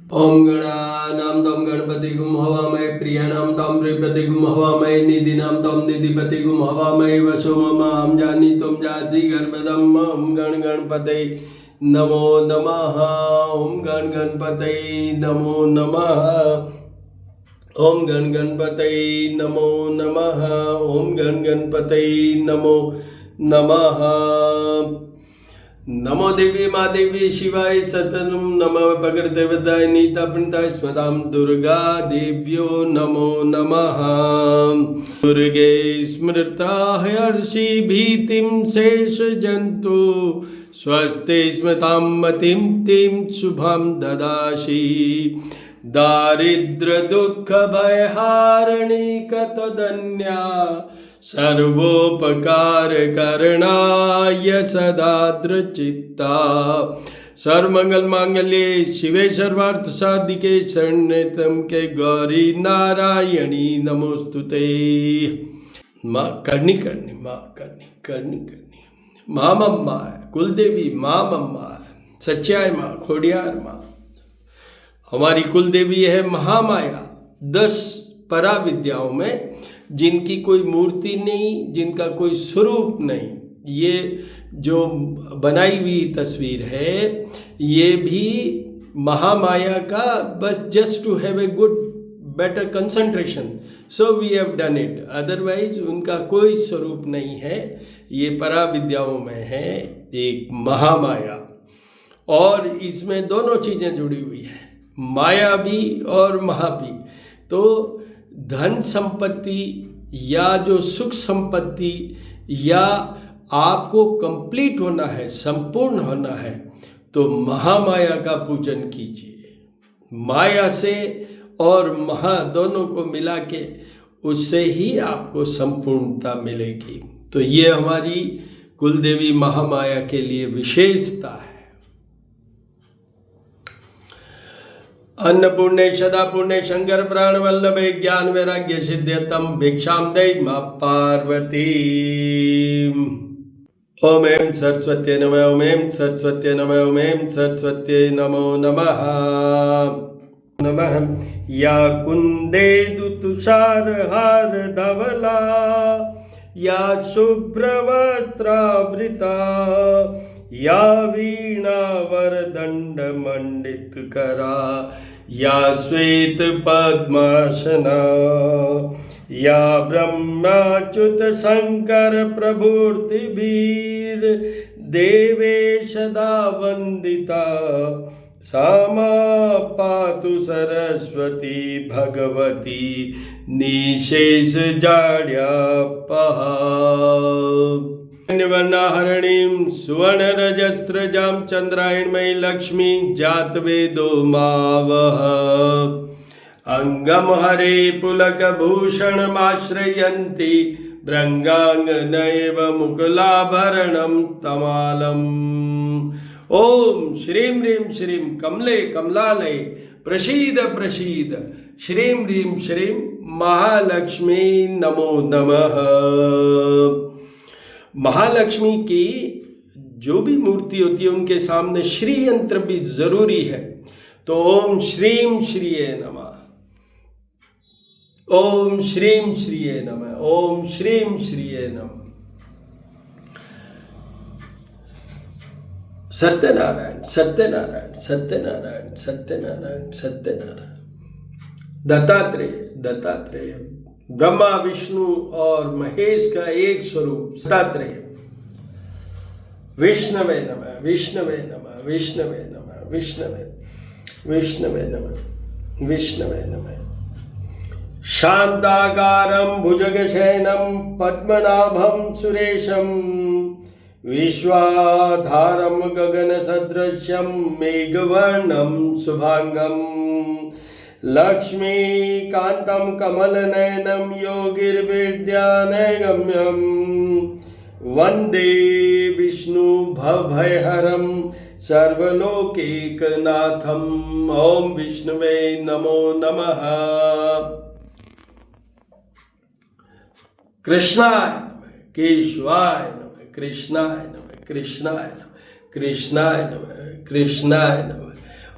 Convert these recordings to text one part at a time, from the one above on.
ओम गणानां तं गणपतिगुं हवामहे प्रियाणां तं प्रियपतिगुं हवामहे निधिनां तं निधिपतिगुं हवामहे वसो ममां जानीतुं जासि गर्भदं ॐ गणपतये नमो नमः। ओम गणपतये नमो नमः। ओम गणपतये नमो नमः। ओम गणपतये नमो नमः। नमो देवी माँ देवी शिवाय सतनुम नमः पगर्देवताय नीतापृताय स्वदां दुर्गा देव्यो नमो नमः। दुर्गे स्मृता हर्षि भीतिं शेष जंतु स्वस्ति स्मृतां मतिं तिं शुभं ददासि दारिद्र दुःख भयहारिणी कतदन्या सर्वोपकार करणाय सदा दृचित्ता सर्वमंगल मांगल्ये शिवे सर्वार्थ साधिके शरण्ये त्र्यंबके गौरी नारायणी नमोस्तुते। माँ करनी माँ मम्मा कुलदेवी माँ मम्मा सच्चाई माँ खोडियार माँ हमारी कुलदेवी है महामाया। 10 पराविद्याओं में जिनकी कोई मूर्ति नहीं, जिनका कोई स्वरूप नहीं, ये जो बनाई हुई तस्वीर है ये भी महामाया का बस just to have a good better concentration so we have done it. Otherwise उनका कोई स्वरूप नहीं है। ये पराविद्याओं में है एक महामाया और इसमें दोनों चीज़ें जुड़ी हुई है, माया भी और महा भी। तो धन संपत्ति या जो सुख संपत्ति या आपको कंप्लीट होना है, संपूर्ण होना है, तो महामाया का पूजन कीजिए। माया से और महा दोनों को मिला के उससे ही आपको संपूर्णता मिलेगी। तो ये हमारी कुलदेवी महामाया के लिए विशेषता है। अन्नपूर्णे सदा पूर्णे शंकर प्राण वल्लभे ज्ञान वैराग्य सिद्ध्यतम भिक्षाम देहि मां पार्वती। ओम ऐं सरस्वत्यै नमः। ओम ऐं सरस्वत्यै नमः। ओम ऐं सरस्वत्यै नमो नमः। नमः या कुन्देदु तुषारहार धवला या शुभ्रवस्त्रावृता या वीणा वरदंड मंडित करा या श्वेत पद्मासना या ब्रह्माच्युत शंकर प्रभूर्तिभीर देवे सदा वंदिता सामा पातु सरस्वती भगवती निशेष जाड्यापहा। वर्णाहरणीं सुवर्णरजस्रजां चंद्रायणमयी लक्ष्मी जातवेदो मावह। अंगम हरे पुलकभूषणमाश्रयन्ति भृङ्गाङ्गनैव मुकुलाभरणं तमालम्। ओम श्रीं ह्रीं श्रीं कमले कमलालये प्रसीद प्रसीद श्रीं ह्रीं श्रीं महालक्ष्मी नमो नमः। महालक्ष्मी की जो भी मूर्ति होती है उनके सामने श्री यंत्र भी जरूरी है। तो ओम श्रीं श्रीये नमः। ओम श्रीं श्रीये नमः। ओम श्रीं श्रीये नमः। सत्यनारायण सत्यनारायण सत्यनारायण सत्यनारायण सत्यनारायण। दत्तात्रेय दत्तात्रेय ब्रह्मा विष्णु और महेश का एक स्वरूप दत्तात्रेय। विष्णवे नमः। विष्णवे नमः। विष्णवे नमः। विष्णवे विष्णवे नमः। विष्णवे नमः। शांताकारं भुजगशयनं पद्मनाभं सुरेशं विश्वाधारं गगनसदृशं मेघवर्णं शुभांगं लक्ष्मीकान्तं कमलनयनं योगिर्विद्यानगम्यं वन्दे विष्णु भवभयहरं सर्वलोकैकनाथम्। ओम विष्णवे नमो नमः। कृष्णाय नमः। केशवाय नमः। कृष्णाय नमः। कृष्णाय नमः। कृष्णाय नमः। कृष्णाय नमः।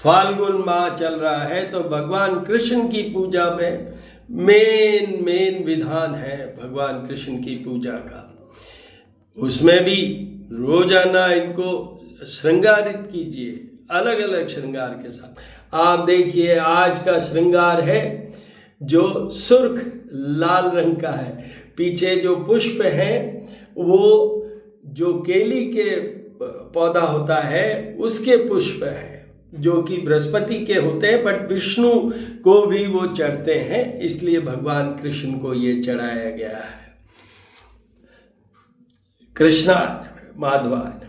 फाल्गुन माह चल रहा है, तो भगवान कृष्ण की पूजा में मेन विधान है भगवान कृष्ण की पूजा का। उसमें भी रोजाना इनको श्रृंगारित कीजिए, अलग अलग श्रृंगार के साथ। आप देखिए आज का श्रृंगार है जो सुर्ख लाल रंग का है, पीछे जो पुष्प है वो जो केली के पौधा होता है उसके पुष्प है, जो कि बृहस्पति के होते हैं, बट विष्णु को भी वो चढ़ते हैं, इसलिए भगवान कृष्ण को ये चढ़ाया गया है। कृष्णाय माधवाय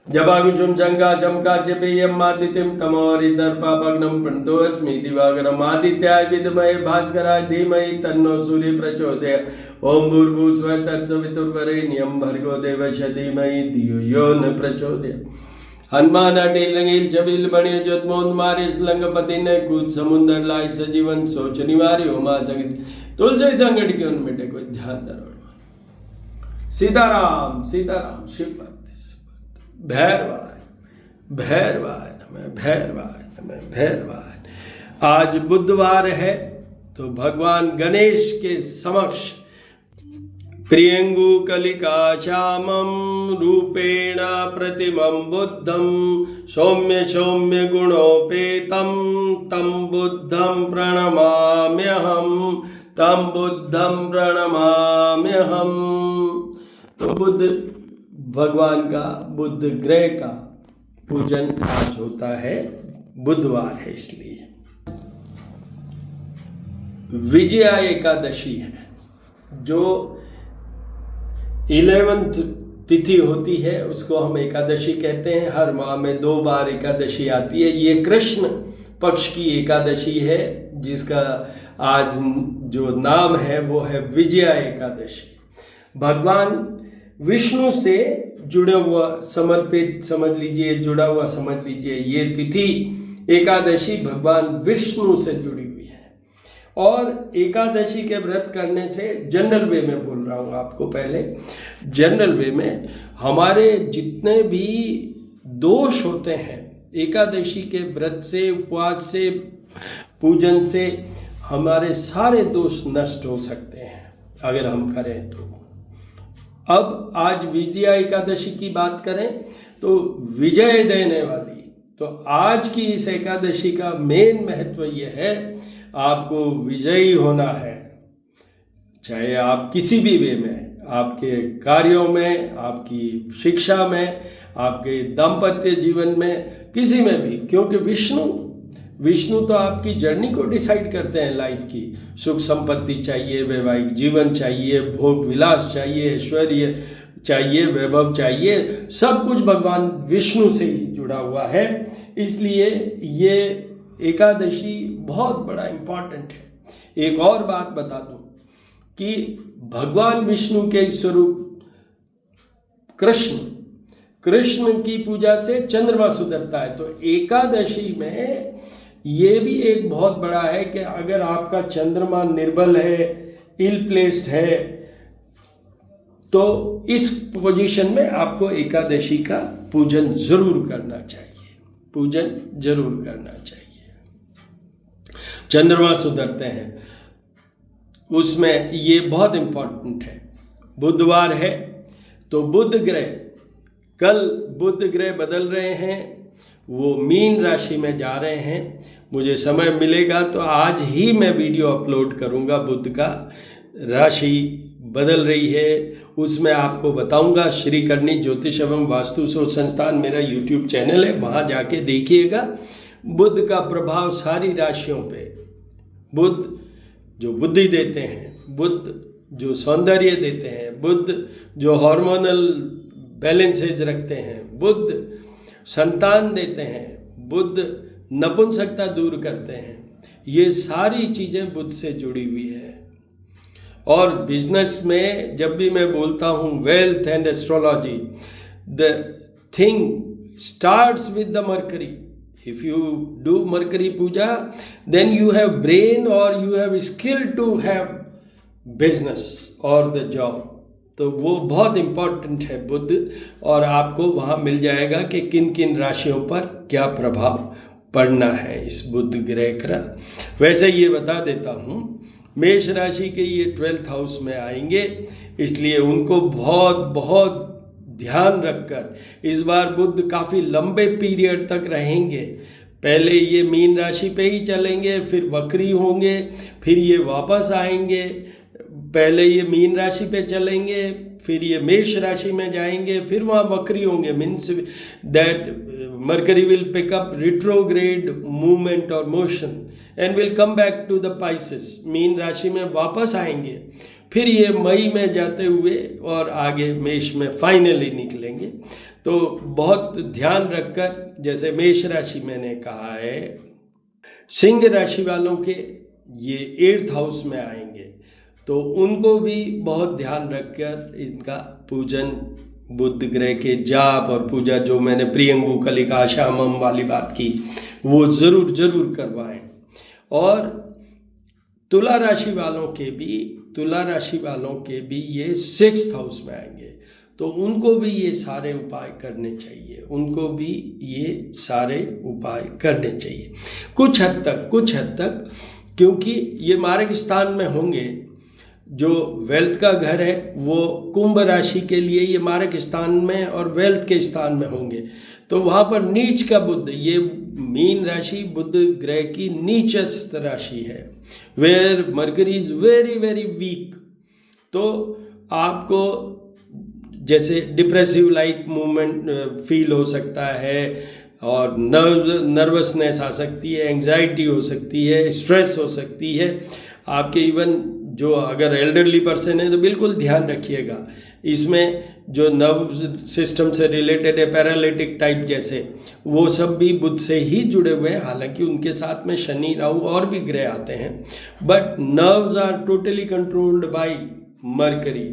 जबाकुशुम शंका चमका चपेयम मादित्यम तमोरि सर्पापग्नम प्रणतोऽस्मि दिवाकरम आदित्याय विद्महे भास्कराय धीमहि तन्नो सूर्य प्रचोदयात्। ओम भूर्भुवस्सुवः तत्सवितुर्वरेण्यं भर्गो देवस्य धीमहि धियो यो न प्रचोदयात्। हनुमान अडिल रंगील छबील बणियो जोतमोद मारे लंगपति ने कूद समुंदर लाई सजीवन सोच निवारी उमा जगत तुलसी संगठ के उनमें कोई ध्यान दरो। सीताराम सीताराम शिव भैरवाय भैरवाय नमः भैरवाय नमः भैरवाय। आज बुधवार है तो भगवान गणेश के समक्ष प्रियंगु कलिका श्यामं रूपेण प्रतिमं बुद्धं सौम्य सौम्य गुणोपेतं तं बुद्धं प्रणमाम्यहं तं बुद्धं प्रणमाम्यहं। तो बुद्ध भगवान का, बुद्ध ग्रह का पूजन आज होता है, बुधवार है इसलिए। विजया एकादशी है जो 11th तिथि होती है, उसको हम एकादशी कहते हैं। हर माह में 2 बार एकादशी आती है। ये कृष्ण पक्ष की एकादशी है जिसका आज जो नाम है वो है विजया एकादशी। भगवान विष्णु से जुड़ा हुआ समर्पित समझ लीजिए, जुड़ा हुआ समझ लीजिए। ये तिथि एकादशी भगवान विष्णु से जुड़ी हुई है। और एकादशी के व्रत करने से, जनरल वे में बोल रहा हूँ आपको, पहले जनरल वे में हमारे जितने भी दोष होते हैं एकादशी के व्रत से, उपवास से, पूजन से हमारे सारे दोष नष्ट हो सकते हैं अगर हम करें तो। अब आज विजया एकादशी की बात करें तो विजय देने वाली, तो आज की इस एकादशी का मेन महत्व यह है, आपको विजयी होना है। चाहे आप किसी भी वे में, आपके कार्यों में, आपकी शिक्षा में, आपके दाम्पत्य जीवन में, किसी में भी, क्योंकि विष्णु तो आपकी जर्नी को डिसाइड करते हैं लाइफ की। सुख संपत्ति चाहिए, वैवाहिक जीवन चाहिए, भोग विलास चाहिए, ऐश्वर्य चाहिए, वैभव चाहिए, सब कुछ भगवान विष्णु से ही जुड़ा हुआ है। इसलिए ये एकादशी बहुत बड़ा इम्पॉर्टेंट है। एक और बात बता दूं कि भगवान विष्णु के स्वरूप कृष्ण की पूजा से चंद्रमा सुधरता है। तो एकादशी में ये भी एक बहुत बड़ा है कि अगर आपका चंद्रमा निर्बल है, इल प्लेस्ड है, तो इस पोजीशन में आपको एकादशी का पूजन जरूर करना चाहिए, पूजन जरूर करना चाहिए। चंद्रमा सुधरते हैं उसमें ये बहुत इम्पोर्टेंट है। बुधवार है तो बुध ग्रह, कल बुध ग्रह बदल रहे हैं, वो मीन राशि में जा रहे हैं। मुझे समय मिलेगा तो आज ही मैं वीडियो अपलोड करूंगा। बुध का राशि बदल रही है, उसमें आपको बताऊंगा। श्री करनी ज्योतिष एवं वास्तु शोध संस्थान मेरा यूट्यूब चैनल है, वहाँ जाके देखिएगा। बुध का प्रभाव सारी राशियों पे, बुध जो बुद्धि देते हैं, बुध जो सौंदर्य देते हैं, बुध जो हार्मोनल बैलेंसेज रखते हैं, बुध संतान देते हैं, बुध नपुंसकता दूर करते हैं, ये सारी चीज़ें बुध से जुड़ी हुई है। और बिजनेस में जब भी मैं बोलता हूँ wealth and astrology, the thing starts with the mercury. If you do Mercury puja, then you have brain or you have skill to have business or the job. तो वो बहुत इम्पॉर्टेंट है बुध, और आपको वहाँ मिल जाएगा कि किन किन राशियों पर क्या प्रभाव पढ़ना है इस बुध ग्रह का। वैसे ये बता देता हूँ, मेष राशि के ये 12th हाउस में आएंगे, इसलिए उनको बहुत बहुत ध्यान रखकर इस बार बुध काफ़ी लंबे पीरियड तक रहेंगे। पहले ये मीन राशि पे ही चलेंगे, फिर वक्री होंगे, फिर ये वापस आएंगे। पहले ये मीन राशि पे चलेंगे, फिर ये मेष राशि में जाएंगे, फिर वहाँ वक्री होंगे। Means that Mercury will pick up retrograde movement or motion and will come back to the Pisces। Mean राशि में वापस आएंगे, फिर ये मई में जाते हुए और आगे मेष में फाइनली निकलेंगे। तो बहुत ध्यान रखकर, जैसे मेष राशि मैंने कहा है, सिंह राशि वालों के ये 8th हाउस में आएंगे, तो उनको भी बहुत ध्यान रखकर इनका पूजन, बुध ग्रह के जाप और पूजा, जो मैंने प्रियंगु कलिका श्यामम वाली बात की, वो ज़रूर करवाएं। और तुला राशि वालों के भी ये 6th हाउस में आएंगे, तो उनको भी ये सारे उपाय करने चाहिए, कुछ हद तक, क्योंकि ये मार्ग स्थान में होंगे। जो वेल्थ का घर है वो कुंभ राशि के लिए ये मारक स्थान में और वेल्थ के स्थान में होंगे, तो वहाँ पर नीच का बुध, ये मीन राशि बुध ग्रह की नीचस्थ राशि है, where mercury is very weak. तो आपको जैसे डिप्रेसिव लाइक मूवमेंट फील हो सकता है, और नर्वसनेस आ सकती है, एंग्जाइटी हो सकती है, स्ट्रेस हो सकती है आपके। इवन जो अगर एल्डरली पर्सन है तो बिल्कुल ध्यान रखिएगा, इसमें जो नर्व सिस्टम से रिलेटेड है, पैरालिटिक टाइप जैसे, वो सब भी बुध से ही जुड़े हुए हैं। हालांकि उनके साथ में शनि, राहु और भी ग्रह आते हैं, but nerves are totally controlled by mercury.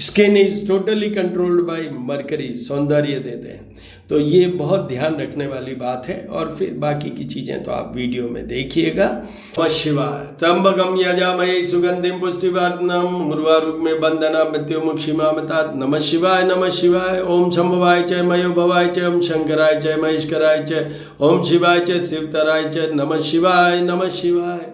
Skin is totally controlled by mercury, सौंदर्य देते हैं। तो ये बहुत ध्यान रखने वाली बात है। और फिर बाकी की चीज़ें तो आप वीडियो में देखिएगा। नमः शिवाय। त्र्यंबकम यजामहे सुगंधिम पुष्टिवर्धनम उर्वारुकमे बंधना मृत्युमुक्षिमामतात्। नमः शिवाय, नमः शिवाय। ओम शंभवाय च, मयोभवाय च, ओम शंकराय च, महेश्वराय च, ओम शिवाय च, शिवतराय च। नमः शिवाय, नमः शिवाय।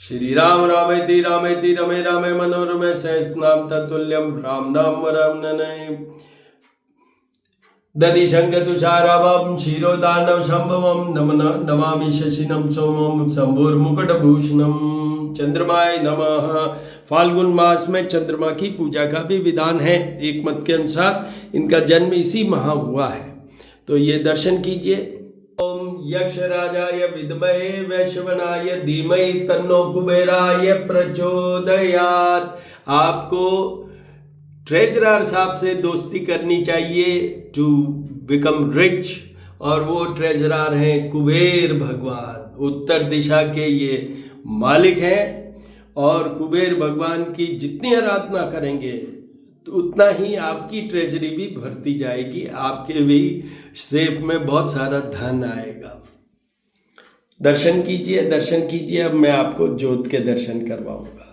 श्री राम रामेति रामेति रमे रामे मनोरमे सहस्रनाम तत्तुल्यम राम नाम वरम ननय। दधि शंख तुषाराभं क्षीरोदानव संभवम नमामि शशिनम सोमम शंभुर्मुकुटभूषणम। चंद्रमाय नमः। फाल्गुन मास में चंद्रमा की पूजा का भी विधान है। एक मत के अनुसार इनका जन्म इसी माह हुआ है, तो ये दर्शन कीजिए। ओम यक्षराजाय विद्महे वैश्वनाय धीमहि तन्नो कुबेराय प्रचोदयात्। आपको ट्रेजरर साहब से दोस्ती करनी चाहिए टू बिकम रिच, और वो ट्रेजरर हैं कुबेर भगवान, उत्तर दिशा के ये मालिक हैं। और कुबेर भगवान की जितनी आराधना करेंगे तो उतना ही आपकी ट्रेजरी भी भरती जाएगी, आपके भी सेफ में बहुत सारा धन आएगा। दर्शन कीजिए, दर्शन कीजिए। अब मैं आपको ज्योत के दर्शन करवाऊंगा।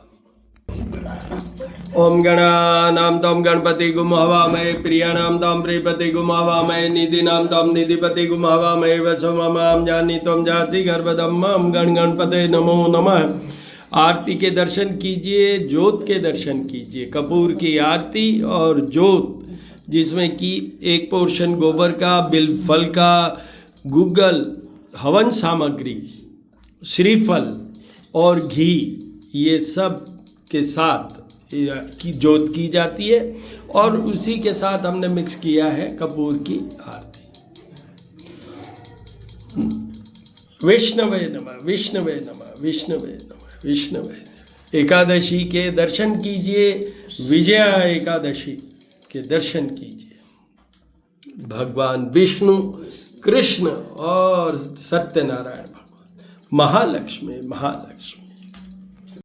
ओम गणानां त्वं गणपति गुम हवामहे, प्रियाणां त्वं प्रियपति गुम हवामहे, निधिनां त्वं निधिपति गुम हवामहे, वसुममां जानी त्वं जासि गर्भधम्मं। गण गणपते नमो नमः। आरती के दर्शन कीजिए, ज्योत के दर्शन कीजिए। कपूर की आरती और ज्योत, जिसमें कि एक पोर्शन गोबर का, बिल फल का, गुग्गल, हवन सामग्री, श्रीफल और घी, ये सब के साथ की ज्योत की जाती है। और उसी के साथ हमने मिक्स किया है कपूर की आरती। विष्णवे नमः, विष्णवे नमः, विष्णवे नमः, विष्णवे। एकादशी के दर्शन कीजिए, विजया एकादशी के दर्शन कीजिए। भगवान विष्णु, कृष्ण और सत्यनारायण भगवान, महालक्ष्मी, महालक्ष्मी।